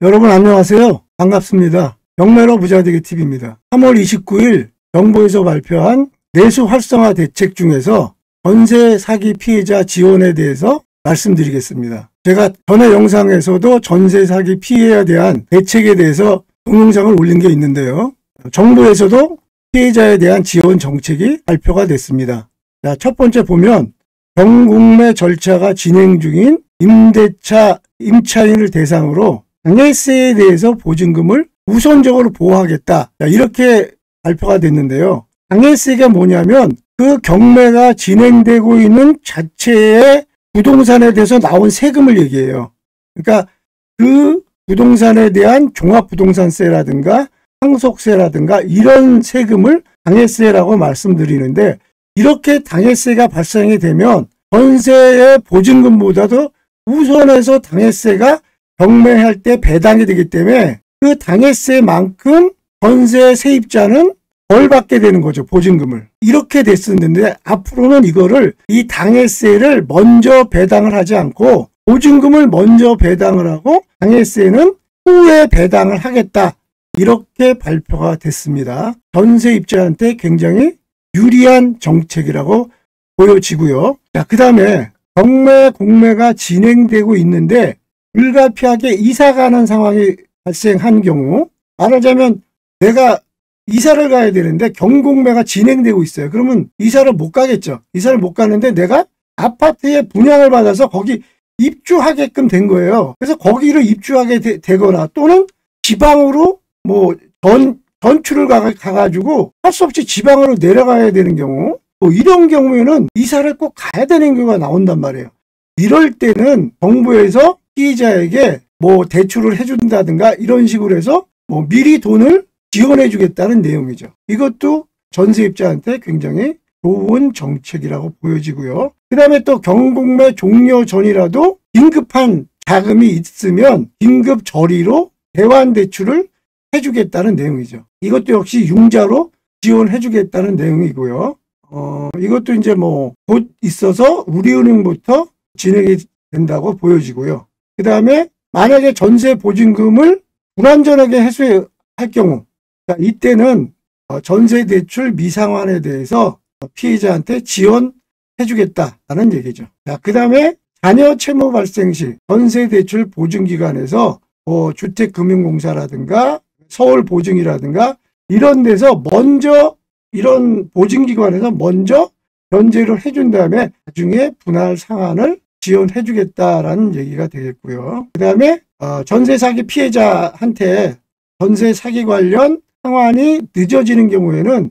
여러분 안녕하세요. 반갑습니다. 경매로 부자되기 TV입니다. 3월 29일 정부에서 발표한 내수 활성화 대책 중에서 전세 사기 피해자 지원에 대해서 말씀드리겠습니다. 제가 전에 영상에서도 전세 사기 피해에 대한 대책에 대해서 동영상을 올린 게 있는데요. 정부에서도 피해자에 대한 지원 정책이 발표가 됐습니다. 자, 첫 번째 보면 경공매 절차가 진행 중인 임대차 임차인을 대상으로 당해세에 대해서 보증금을 우선적으로 보호하겠다. 이렇게 발표가 됐는데요. 당해세가 뭐냐면 그 경매가 진행되고 있는 자체의 부동산에 대해서 나온 세금을 얘기해요. 그러니까 그 부동산에 대한 종합부동산세라든가 상속세라든가 이런 세금을 당해세라고 말씀드리는데, 이렇게 당해세가 발생이 되면 전세의 보증금보다도 우선해서 당해세가 경매할 때 배당이 되기 때문에 그 당해세만큼 전세 세입자는 덜 받게 되는 거죠. 보증금을. 이렇게 됐었는데 앞으로는 이거를 이 당해세를 먼저 배당을 하지 않고 보증금을 먼저 배당을 하고 당해세는 후에 배당을 하겠다. 이렇게 발표가 됐습니다. 전세입자한테 굉장히 유리한 정책이라고 보여지고요. 자, 그 다음에 경매 공매가 진행되고 있는데 불가피하게 이사 가는 상황이 발생한 경우, 말하자면 내가 이사를 가야 되는데 경공매가 진행되고 있어요. 그러면 이사를 못 가겠죠. 이사를 못 가는데 내가 아파트에 분양을 받아서 거기 입주하게끔 된 거예요. 그래서 거기를 입주하게 되거나 또는 지방으로 전출을 가가지고 할 수 없이 지방으로 내려가야 되는 경우, 이런 경우에는 이사를 꼭 가야 되는 경우가 나온단 말이에요. 이럴 때는 정부에서 피해자에게 대출을 해준다든가 이런 식으로 해서 미리 돈을 지원해 주겠다는 내용이죠. 이것도 전세입자한테 굉장히 좋은 정책이라고 보여지고요. 그 다음에 또 경공매 종료 전이라도 긴급한 자금이 있으면 긴급 저리로 대환대출을 해주겠다는 내용이죠. 이것도 역시 융자로 지원해 주겠다는 내용이고요. 이것도 이제 곧 있어서 우리은행부터 진행이 된다고 보여지고요. 그 다음에 만약에 전세 보증금을 불완전하게 회수할 경우, 이때는 전세 대출 미상환에 대해서 피해자한테 지원해 주겠다는 얘기죠. 그 다음에 자녀 채무 발생 시 전세 대출 보증기관에서 주택금융공사라든가 서울보증이라든가 이런 데서 먼저, 이런 보증기관에서 먼저 변제를 해준 다음에 나중에 분할 상환을 지원해 주겠다라는 얘기가 되겠고요. 그 다음에 전세 사기 피해자한테 전세 사기 관련 상환이 늦어지는 경우에는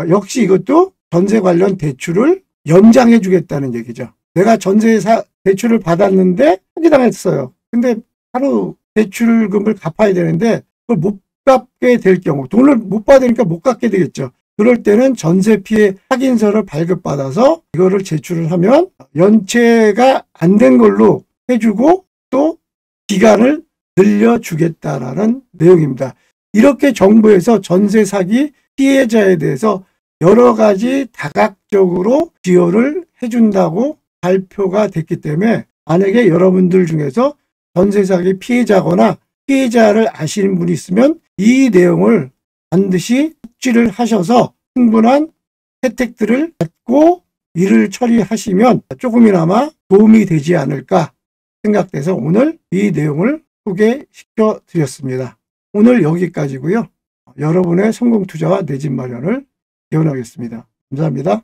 역시 이것도 전세 관련 대출을 연장해 주겠다는 얘기죠. 내가 전세 대출을 받았는데 사기당했어요. 근데 바로 대출금을 갚아야 되는데 그걸 못 갚게 될 경우, 돈을 못 받으니까 못 갚게 되겠죠. 그럴 때는 전세 피해 확인서를 발급받아서 이거를 제출을 하면 연체가 안 된 걸로 해주고 또 기간을 늘려주겠다라는 내용입니다. 이렇게 정부에서 전세 사기 피해자에 대해서 여러 가지 다각적으로 지원을 해준다고 발표가 됐기 때문에, 만약에 여러분들 중에서 전세 사기 피해자거나 피해자를 아시는 분이 있으면 이 내용을 반드시 숙지를 하셔서 충분한 혜택들을 받고 일을 처리하시면 조금이나마 도움이 되지 않을까 생각돼서 오늘 이 내용을 소개시켜 드렸습니다. 오늘 여기까지고요. 여러분의 성공 투자와 내 집 마련을 기원하겠습니다. 감사합니다.